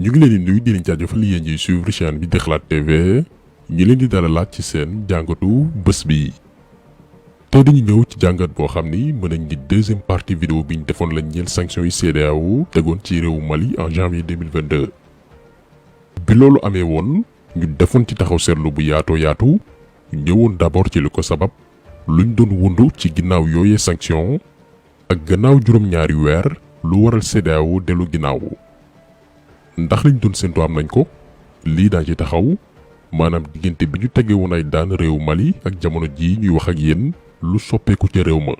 ñu ngi leen di nuyu di leen jaajëfal yéen ñiy suivre chaîne bi di Xalaat TV ñu leen di dalalaat ci seen jàngatu bés bi. tey dañu ñëw ci jàngat boo xam ni mën nañ di deuxième partie vidéo bi ñu defoon lañ ñeel sanctions yi CEDEAO tegoon ci réewu Mali en janvier 2022. bi loolu amee woon ñu defoon ci taxaw seetlu bu yaatu ñëwoon d'abord ci li ko sabab luñ doon wundu ci ginnaaw yooyee sanction ak gannaaw juróom-ñaari weer lu waral CEDEAO dellu ginnaaw. ndax liñ doon séntu am nañ ko lii daa ci taxaw maanaam diggante bi ñu tege woon ay daan réew Mali ak jamono jii ñuy wax ak yéen lu soppeeku ca réew ma.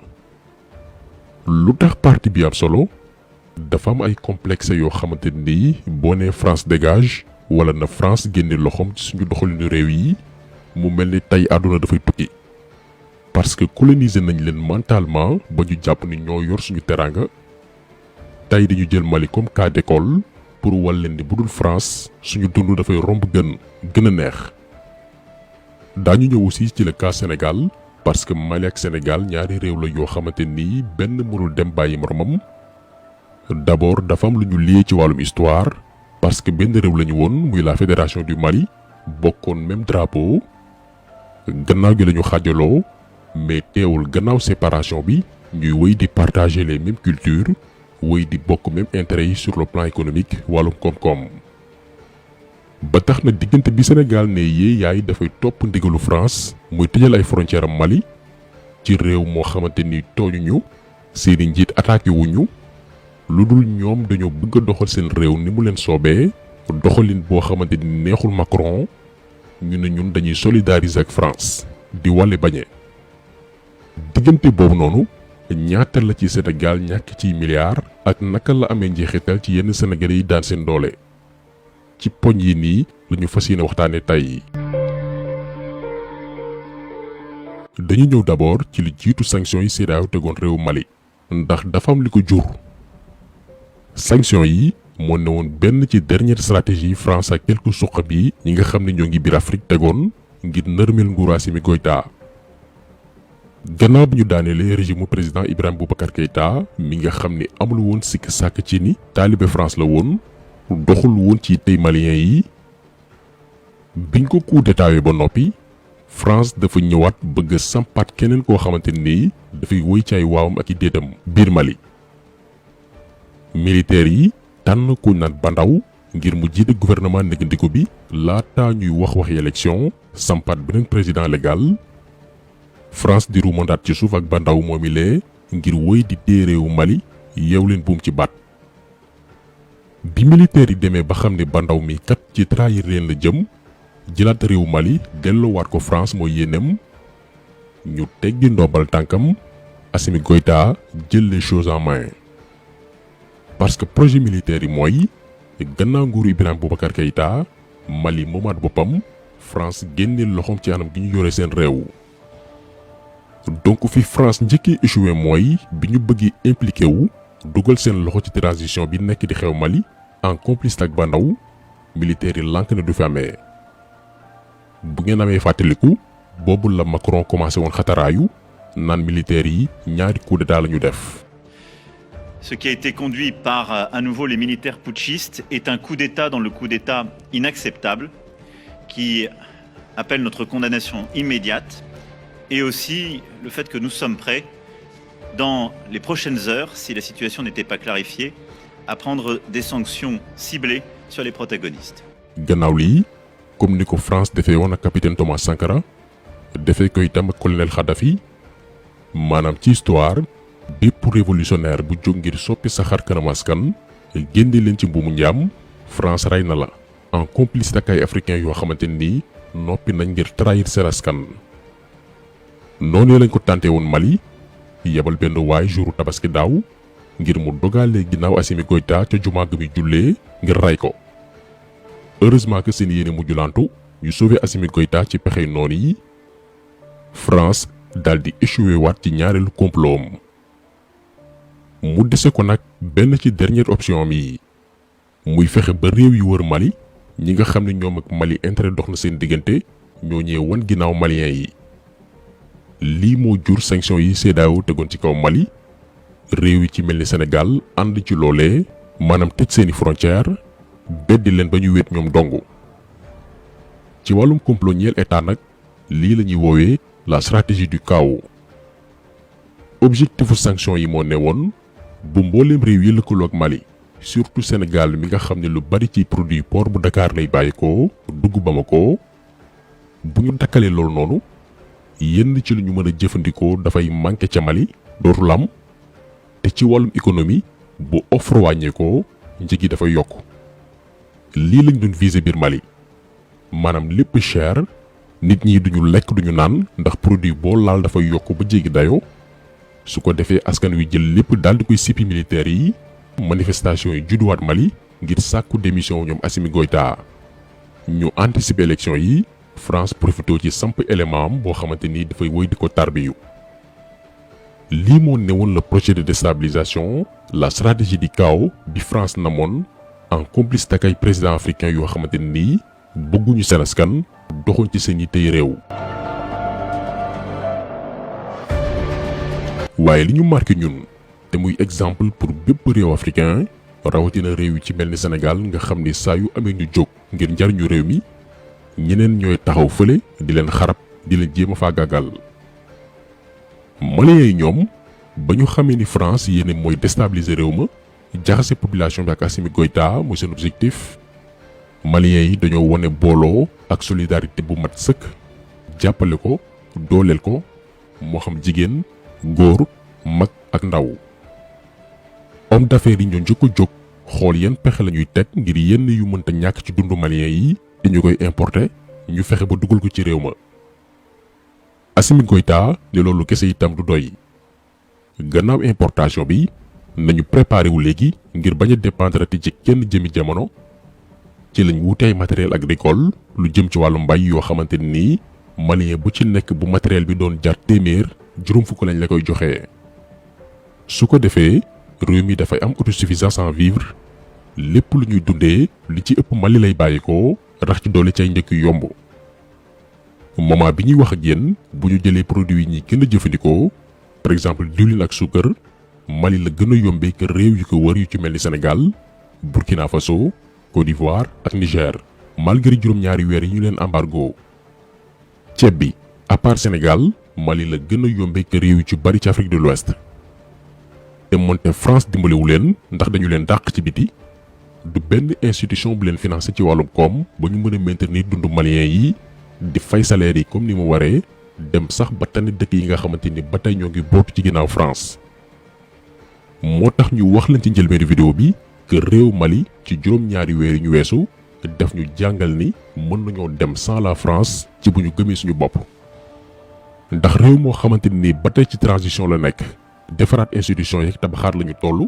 lu tax parti bi am solo dafa am ay complexe yoo xamante ni boo nee France dégage wala na France génne loxoom ci suñu doxalinu réew yi mu mel ni tey àdduna dafay tukki. parce que coloniser nañ leen mentalement ba ñu jàpp ni ñoo yor suñu teraanga tey dañu jël Mali comme cas d'école pour wal leen ni budul France suñu dund dafay romb gën a neex. daañu ñëw aussi ci le cas Sénégal parce que Mali ak Sénégal ñaari réew la yoo xamante ni benn mënul dem bàyyi moromam. d'abord dafa am lu ñu lié ci wàllum histoire parce que benn réew lañu woon muy la fédération du Mali bokkoon même drapeau. gannaaw gi lañu xaajaloo mais teewul gannaaw séparation bi ñuy wéy di partager les mêmes cultures wéy di bokk même intérêt yi sur le plan économique wàllum koom-koom. ba tax na diggante bi Sénégal ne yee yaay dafay topp ndigalu France muy tëjal ay frontières am Mali ci réew moo xamante ni tooñuñu seeni njiit attaqué wuñu lu dul ñoom dañoo bëgg a doxal seen réew ni mu leen soobee doxalin boo xamante ni neexul Macron ñu ne ñun dañuy solidariser ak France di wàlle bañee. diggante boobu noonu ñaata la ci Sénégal ñàkk ci milliards ak naka la amee njeexital ci yenn Sénégalais yi daan seen doole. ci poñ yi nii lañu fas yéene waxtaane tey. dañu ñëw d'abord ci li jiitu sanctions yi CEDEAO tegoon réewu Mali ndax dafa am li ko jur. sanctions yi moo ne woon benn ci dernière stratégie France ak quelques suqab yi ñi nga xam ne ñoo ngi biir Afrique tegoon ngir nërmeel nguuru Assimi Goïta. gannaaw bi ñu daanelee régime mu président Ibrahima Boubacar Keïta mi nga xam ne amul woon sikk sàkk ci ni taalibe France la woon doxul woon ci tey malien yi biñ ko coup d'état ba noppi France dafa ñëwaat bëgg a sampaat keneen koo xamante ni dafay woy ci ay waawam ak i déetam biir Mali. militaires yi tànn ku naan Bandaw ngir mu jiite gouvernement négandiku bi laata ñuy waxi élection sampaat beneen président légal. France di ruumandaat ci suuf ak Bandaw moomi lee ngir woy di téye réewu Mali yeew leen buum ci baat. bi militaires yi demee ba xam ne Bandaw mi kat ci trahir leen la jëm jëlaat réewu Mali delloowaat ko France mooy yéenem ñu teggi ndombal tànkam Assimi Goïta jël les choses en main. parce que projet militaire yi mooy gannaaw nguuru Ibrahima Boubacar Keïta Mali moomaat boppam France génneel loxoom ci anam gi ñu yore seen réew. donc fi France njëkkee échoué mooy bi ñu bëggee impliqué wu dugal seen loxo ci transition bi nekk di xew Mali en complice ak Bandaw militaires yi lànk na du fi amee. bu ngeen amee fàttaliku boobu la Macron commencé woon xataraayu naan militaires yi ñaari coup d'état la ñu def. Ce qui a été conduit par à nouveau les militaires putschistes est un coup d'état dans le coup d'état inacceptable qui appelle notre condamnation immédiate. Et aussi le fait que nous sommes prêts, dans les prochaines heures, si la situation n'était pas clarifiée, à prendre des sanctions ciblées sur les protagonistes. gannaaw lii comme ni ko France defee woon ak capitaine Thomas Sankara defee ko itam ak colonel Kadhafi maanaam ci histoire bépp révolutionnaire bu jóg ngir soppi sa xar kanam askan génne leen ci mbuumu njaam France rey na la en complicité ak ay africains yoo xamante ni noppi nañ ngir trahir seen askan. noonu lañ ko tàntee woon Mali yebal benn waay jouru tabaski daaw ngir mu dogalee ginnaaw Assimi Goïta ca jumaa ga muy jullee ngir ray ko. heureusement que seen yéene mujjulantu ñu sauver Assimi Goïta ci pexey noonu yi France daal di échoué waat ci ñaareelu complot am mu dese ko nag benn ci dernière option am yi muy fexe ba réew yi wër Mali ñi nga xam ne ñoom ak Mali intérêt dox na seen diggante ñoo ñëw wan ginnaaw malien yi. lii moo jur sanctions yi CEDEAO tegoon ci kaw Mali réew yi ci mel ni Sénégal ànd ci loolee maanaam tëj seeni frontière beddi leen ba ñu wéet ñoom dong. ci wàllum complot ñeel état nag lii la ñuy woowee la stratégie du chaos. objectifu sanction yi moo ne woon bu mbooleem réew yi lëkkaloo ak Mali surtout Sénégal mi nga xam ne lu bari ci produit port bu Dakar lay bàyyeekoo dugg Bamako bu ñu dakkalee loolu noonu yenn ci lu ñu mën a jëfandikoo dafay manqué ca Mali dootul am te ci wàllum économie bu offre wàññeekoo njëg yi dafay yokk. lii lañ doon viser biir Mali maanaam lépp cher nit ñi duñu lekk duñu naan ndax produit boo laal dafay yokk ba jéggi dayoo. su ko defee askan wi jël lépp daal di koy sippi militaires yi manifestation yi judduwaat Mali ngir sàkku démission ñoom Assimi Goïta ñu anticiper élection yi France profité ci samp élément am boo xamante ni dafay woy di ko tarbiyu. lii moo newoon le projet de déstabilisation la stratégie du chaos bi France namoon en complice ak ay président africain yoo xamante ni bëgguñu seen askan doxuñ ci seen yittey réew. waaye li ñu marqué ñun te muy exemple pour bépp réew africain rawatina réew yi ci mel ni Sénégal nga xam ni saa yu amee ñu jóg ngir njariñu réew mi ñeneen ñooy taxaw fële di leen xarab di leen jéem a faagaagal. Maliens yi ñoom ba ñu xamee ni France yéene mooy déstabiliser réew ma jaxase population bi ak Assimi Goïta mooy seen objectif. Maliens yi dañoo wone booloo ak solidarité bu mat sëkk jàppale ko dooleel ko moo xam jigéen góor mag ak ndaw. homme d'affaires yi ñoo njëkk a jóg xool yan pexe la ñuy teg ngir yenn yu mënta ñàkk ci dundu malien yi te ñu koy importer ñu fexe ba dugal ko ci réew ma. Assimi Goïta ne loolu kese itam du doy gannaaw importation bi nañu préparé wu léegi ngir bañ a dépendre ci kenn jëmi jamono ci lañ wuute ay matériel agricole lu jëm ci wàllu mbay yoo xamante ni malien bu ci nekk bu matériel bi doon jar téeméer juróom fukk lañ la koy joxe. su ko defee réew mi dafay am autosuffisance en vivre lépp lu ñuy dundee li ci ëpp Mali lay bàyyikoo rax ci doole cay njëkk yomb. moment bi ñuy wax ak yéen bu ñu jëlee produits yi ñuy gën a jëfandikoo par exemple diwlin ak suukar Mali la gën a yombee que réew yu ko wër yu ci mel ni Sénégal Burkina Faso Côte d'Ivoire ak Niger malgré juróom-ñaari weer yi ñu leen embargo. ceeb bi à part Sénégal Mali la gën a yombee que réew yu ci bari ci Afrique de l'Ouest te moonte France dimbalewu leen ndax dañu leen dàq ci biti du benn institution bu leen financé ci wàllum koom ba ñu mën a maintenir dundu malien yi di fay salaire yi comme ni mu waree dem sax ba tane dëkk yi nga xamante ni ba tey ñoo ngi bootu ci ginnaaw France. moo tax ñu wax leen ci njëlbéenu vidéo bi que réew Mali ci juróom-ñaari weer yi ñu weesu def ñu jàngal ni mën nañoo dem sans la France ci bu ñu gëmee suñu bopp. ndax réew moo xamante ni ba tey ci transition la nekk defaraat institution yeeg tabaxaat lañu toll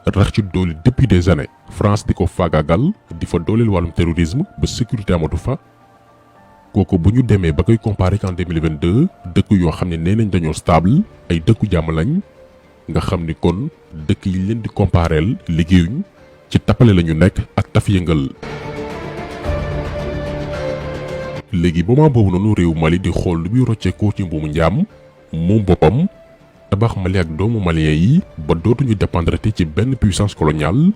rax ci doole depuis des années France di ko faagaagal di fa dooleel wàllum terrorisme ba sécurité amatu fa. kooku bu ñu demee ba koy comparer qu'en 2022 dëkk yoo xam ne nee nañ dañoo stable ay dëkku jàmm lañ nga xam ni kon dëkk yi leen di compareel liggéeyuñ ci tappale la ñu nekk ak taf yëngal. léegi moment boobu noonu réew Mali di xool lu muy rocceekoo ci mbuumu njaam moom boppam tabax Mali ak doomu malien yi ba dootuñu dépendre ci benn puissance coloniale.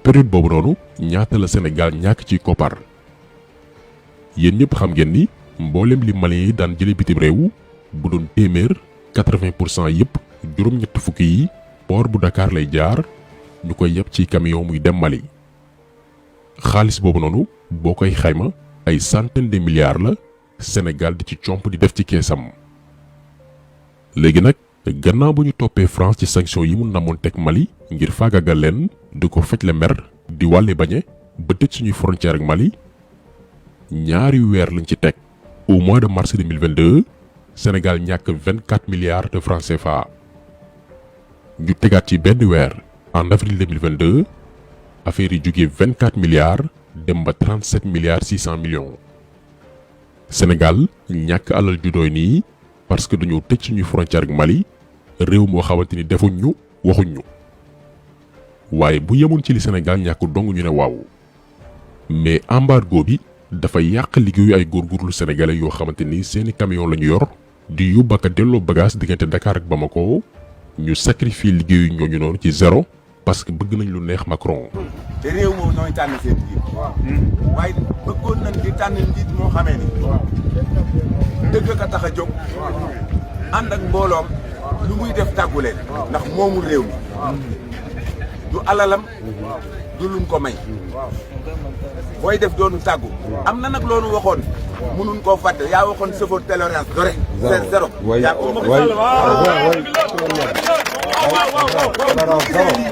période boobu noonu ñaata la Sénégal ñàkk ci koppar. yéen ñëpp xam ngeen ni mboolem li malien yi daan jële bitim réew bu doon téeméer 80% yëpp juróom-ñett fukki yi port bu Dakar lay jaar ñu koy yeb ci camion muy dem Mali. xaalis boobu noonu boo koy xayma ay centaine de milliards la Sénégal di ci comp di def ci keesam. léegi nag gannaaw bu ñu toppee France ci sanction yi mu namoon teg Mali ngir faagagal leen di ko faj la mer di wàlle bañe ba tëj suñuy frontière ak Mali. ñaari weer lañ ci teg au mois de mars 2022 Sénégal ñàkk 24 milliards de francs CFA. ñu tegaat ci benn weer en avril 2022 affaire yi jógee 24 milliards dem ba 37 milliards 600 millions. Sénégal ñàkk alal ju doy nii parce que dañoo tëj suñuy frontière ak Mali réew moo xamante ni defuñ ñu waxuñ ñu. waaye bu yemoon ci li Sénégal ñàkk dong ñu ne waaw mais embargo bi. dafa yàq liggéeyu ay góorgóorlu sénégalais yoo xamante ni seeni camion la ñu yor di yóbbu ak a delloo bagage diggante Dakar ak Bamako ñu sacrifier liggéeyu ñooñu noonu ci zéro parce que bëgg nañ lu neex Macron. te réew moom nooy tànn seen njiit. waaye bëggoon nañ di tànn njiit moo xamee ni dëgg ka tax a jóg ànd ak mbooloom lu muy def tàggu leen ndax moomu réew mi du alalam du luñ ko may booy def doonu tàggu am na nag loolu waxoon mënuñ koo fàtte yaa waxoon chauffeur tolérance dore zéro yaa ko bu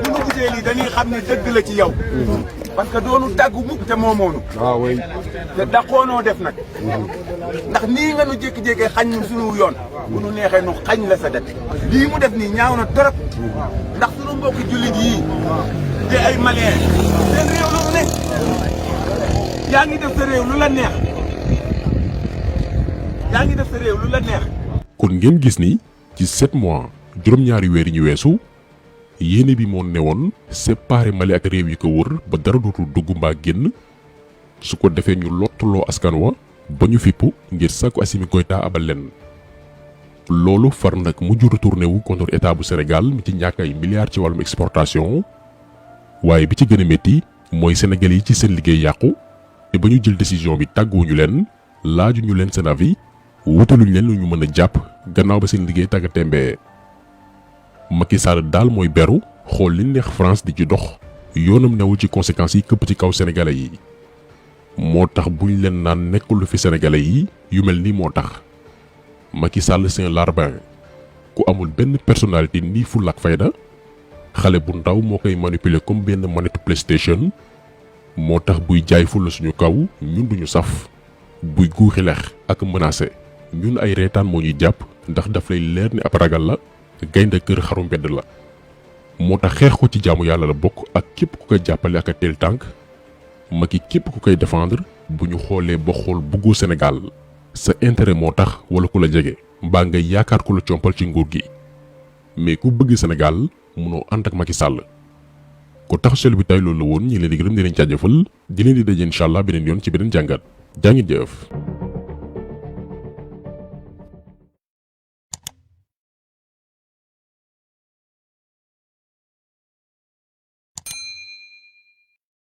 ñu gisee lii dañuy xam ne dëgg la ci yow parce que doonu tàggu mukk te moomoonu te daqoonoo def nag ndax nii nga nu jékki-jékkee xañ ñu sunu yoon bu nu neexee nu xañ la sa det lii mu def nii ñaaw na trop ndax sunu mbokki jullit yii te ay malien seen réew lu mu ne yaa ngi def sa réew lu la neex yaa ngi def sa réew lu la neex. kon ngeen gis ni ci 7 mois juróom-ñaari weer yi ñu weesu yéene bi moo newoon séparé Mali ak réew yi ko wër ba dara dootul dugg mbaa génn su ko defee ñu lottuloo askan wa ba ñu fippu ngir sàkku Assimi Goïta abal leen. loolu far nag mujj retourné wu contre état bu Sénégal mi ci ñàkk ay milliards ci wàllum exportation waaye bi ci gën a métti mooy Sénégal yi ci seen liggéey yàqu te ba ñu jël décision bi tàgguwuñu leen laajuñu leen seen avis wutaluñ leen lu ñu mën a jàpp gannaaw ba seen liggéey tàggatembee. Macky Sall daal mooy beru xool li neex France di ci dox yoonam newul ci conséquences yi këpp ci kaw sénégalais yi moo tax buñ leen naan nekkul fi sénégalais yi yu mel nii moo tax Macky Sall c'est un larbin ku amul benn personnalité nii fulla ak fayda xale bu ndaw moo koy manipuler comme benn manette PlayStation moo tax buy jaay fulla suñu kaw ñun duñu saf buy guuxi lex ak menacé ñun ay reetaan moo ñuy jàpp ndax daf lay leer ni ab ragal la gaynde kër xaru mbedd la moo tax xeex ko ci jaamu yàlla la bokk ak képp ku koy jàppale ak a teel tànk Macky képp ku koy défendre bu ñu xoolee ba xool bëggoo Sénégal sa intérêt moo tax wala ku la jege mbaa nga yaakaar ku la compal ci nguur gi mais ku bëgg Sénégal munoo ànd ak Macky Sall ko tax sel bi tay loolu la woon ñi leen di gërëm di leen jaajëfal di leen di daje incha allah beneen yoon ci beneen jàngat jaa ngi jëf